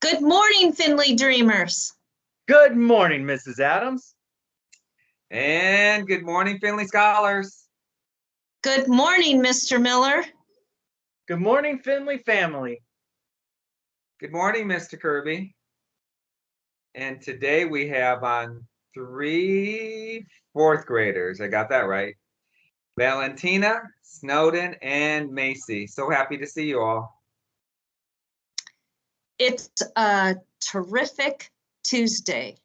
Good morning, Findlay Dreamers. Good morning, Mrs. Adams. And good morning, Findlay Scholars. Good morning, Mr. Miller. Good morning, Findlay family. Good morning, Mr. Kirby. And today we have on 3 fourth graders. I got that right. Valentina, Snowden, and Macy. So happy to see you all. It's a terrific Tuesday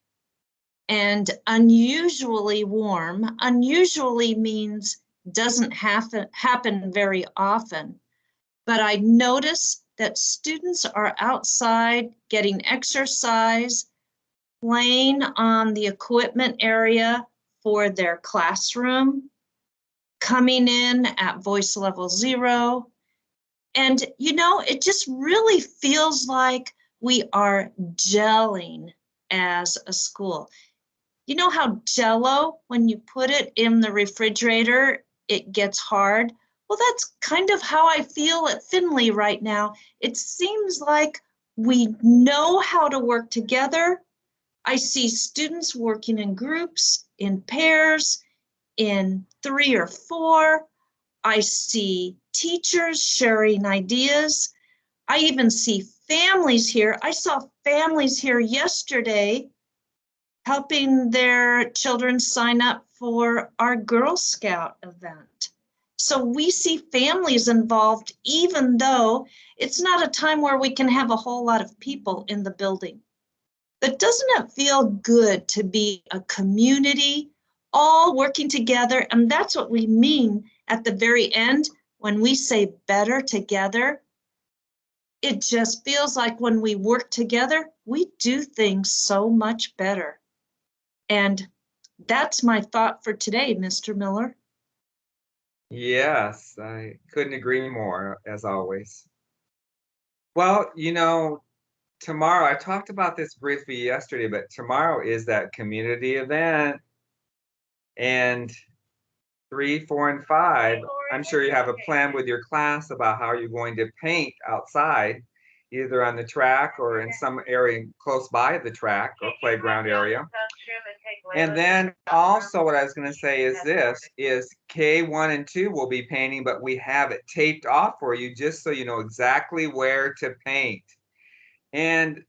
and unusually warm. Unusually means doesn't happen very often. But I notice that students are outside getting exercise, playing on the equipment area for their classroom, coming in at voice level 0. And, it just really feels like we are gelling as a school. You know how Jell-O, when you put it in the refrigerator, it gets hard? Well, that's kind of how I feel at Findlay right now. It seems like we know how to work together. I see students working in groups, in pairs, in 3 or 4. I see teachers sharing ideas. I even see families here. I saw families here yesterday helping their children sign up for our Girl Scout event. So we see families involved, even though it's not a time where we can have a whole lot of people in the building. But doesn't it feel good to be a community, all working together? And that's what we mean at the very end when we say better together. It just feels like when we work together, we do things so much better. And that's my thought for today, Mr. Miller. Yes, I couldn't agree more, as always. Well, tomorrow, I talked about this briefly yesterday, but tomorrow is that community event. And 3, 4, and 5, I'm sure you have a plan with your class about how you're going to paint outside, either on the track or in some area close by the track or playground area. And then also what I was going to say is this, is K1 and 2 will be painting, but we have it taped off for you just so you know exactly where to paint. And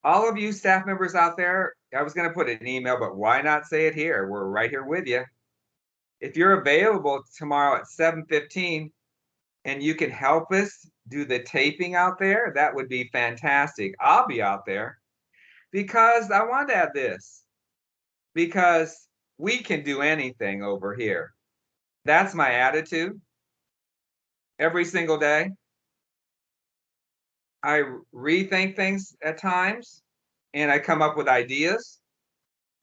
all of you staff members out there, I was going to put an email, but why not say it here? We're right here with you. If you're available tomorrow at 7:15 and you can help us do the taping out there, that would be fantastic. I'll be out there because I want to add this, because we can do anything over here. That's my attitude every single day. I rethink things at times and I come up with ideas.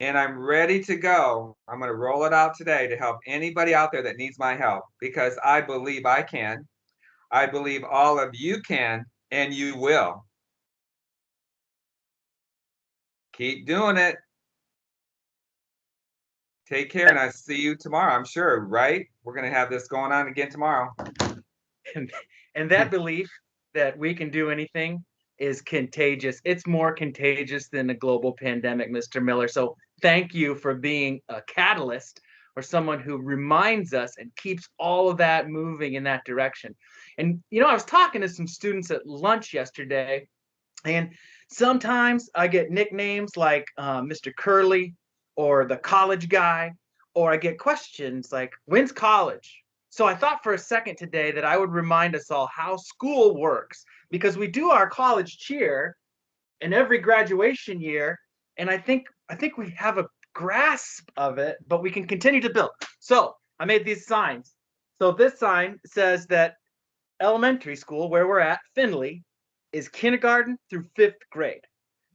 And I'm ready to go. I'm going to roll it out today to help anybody out there that needs my help, because I believe I can. I believe all of you can, and you will. Keep doing it. Take care, and I'll see you tomorrow, I'm sure, right? We're going to have this going on again tomorrow. And that belief that we can do anything is contagious. It's more contagious than a global pandemic, Mr. Miller. So thank you for being a catalyst or someone who reminds us and keeps all of that moving in that direction. And, I was talking to some students at lunch yesterday, and sometimes I get nicknames like Mr. Curly or the college guy, or I get questions like, when's college? So I thought for a second today that I would remind us all how school works, because we do our college cheer in every graduation year, and I think we have a grasp of it, but we can continue to build. So I made these signs. So this sign says that elementary school, where we're at, Findlay, is kindergarten through 5th grade.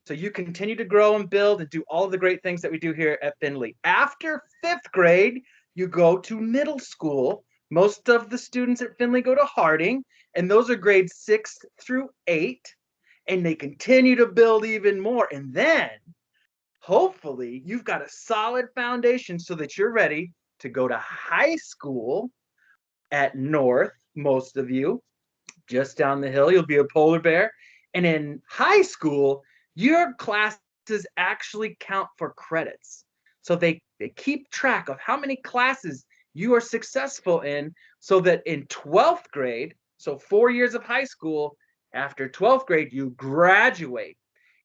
So you continue to grow and build and do all of the great things that we do here at Findlay. After 5th grade, you go to middle school. Most of the students at Findlay go to Harding, and those are grades 6 through 8, and they continue to build even more. And then, hopefully, you've got a solid foundation so that you're ready to go to high school at North, most of you. Just down the hill, you'll be a polar bear. And in high school, your classes actually count for credits. So they keep track of how many classes you are successful in, so that in 12th grade, so 4 years of high school, after 12th grade, you graduate.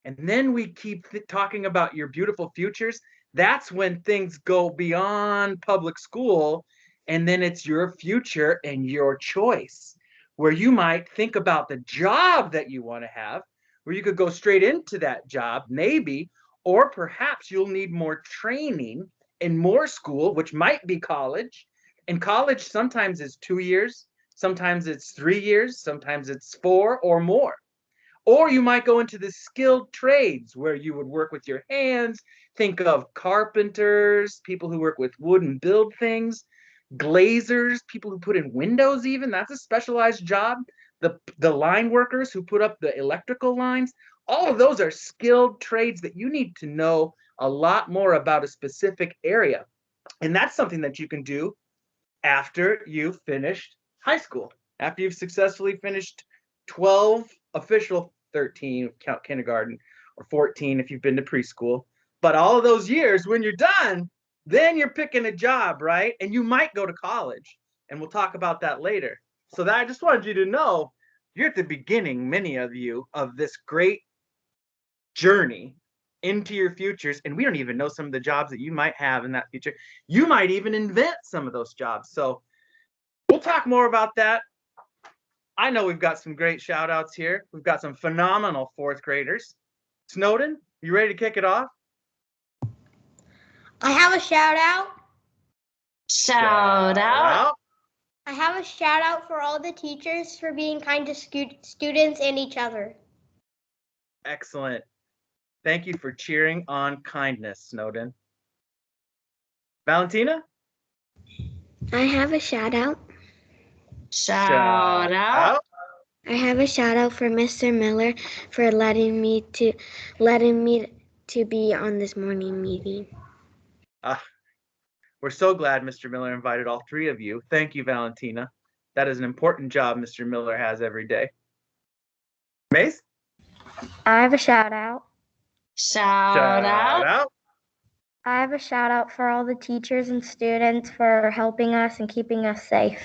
And then we keep talking about your beautiful futures. That's when things go beyond public school, and then it's your future and your choice, where you might think about the job that you want to have, where you could go straight into that job, maybe, or perhaps you'll need more training and more school, which might be college. And college sometimes is 2 years, sometimes it's 3 years, sometimes it's 4 or more. Or you might go into the skilled trades where you would work with your hands. Think of carpenters, people who work with wood and build things, glazers, people who put in windows even. That's a specialized job. The line workers who put up the electrical lines. All of those are skilled trades that you need to know a lot more about a specific area. And that's something that you can do after you've finished high school, after you've successfully finished 12 official, 13 count kindergarten, or 14 if you've been to preschool. But all of those years, when you're done, then you're picking a job, right? And you might go to college, and we'll talk about that later. So that I just wanted you to know, you're at the beginning, many of you, of this great journey into your futures, and we don't even know some of the jobs that you might have in that future. You might even invent some of those jobs. So we'll talk more about that. I know we've got some great shout outs here. We've got some phenomenal 4th graders. Snowden, you ready to kick it off? I have a shout out. Shout out. I have a shout out for all the teachers for being kind to students and each other. Excellent. Thank you for cheering on kindness, Snowden. Valentina? I have a shout out. Shout out. I have a shout out for Mr. Miller for letting me to be on this morning meeting. We're so glad Mr. Miller invited all 3 of you. Thank you, Valentina. That is an important job Mr. Miller has every day. Mace? I have a shout out. Shout out. I have a shout out for all the teachers and students for helping us and keeping us safe.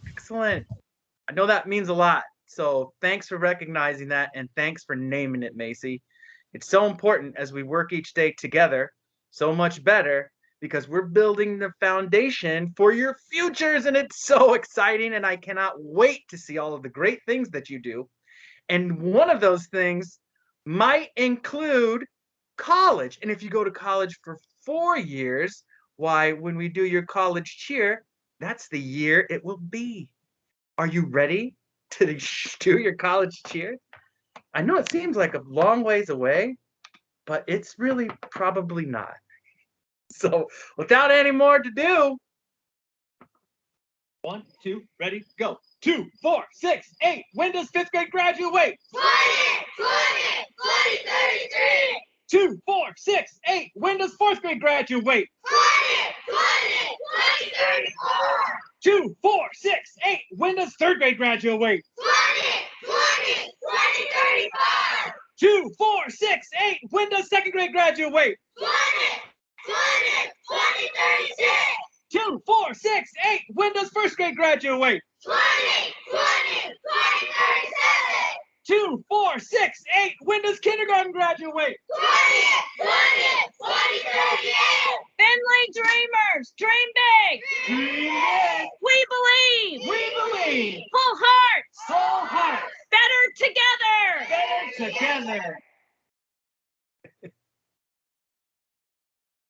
Excellent. I know that means a lot. So thanks for recognizing that, and thanks for naming it, Macy. It's so important as we work each day together, so much better, because we're building the foundation for your futures, and it's so exciting, and I cannot wait to see all of the great things that you do. And one of those things might include college. And if you go to college for 4 years, why, when we do your college cheer, that's the year it will be. Are you ready to do your college cheer? I know it seems like a long ways away, but it's really probably not. So without any more to do, 1, 2, ready, go. 2, 4, 6, 8. When does 5th grade graduate? 20, 33. 2, 4, 6, 8. When does 4th grade graduate? 20, 34. 2, 4, 6, 8. When does 3rd grade graduate? 20, 35. 2, 4, 6, 8. When does 2nd grade graduate? 20, 36. 2, 4, 6, 8. When does 1st grade graduate? 20, 37. 2, 4, 6, 8. When does kindergarten graduate? 20, 38. Finley Dreamers, dream big. Yeah. We believe. We believe. Full hearts. Full heart. Better together. Better together.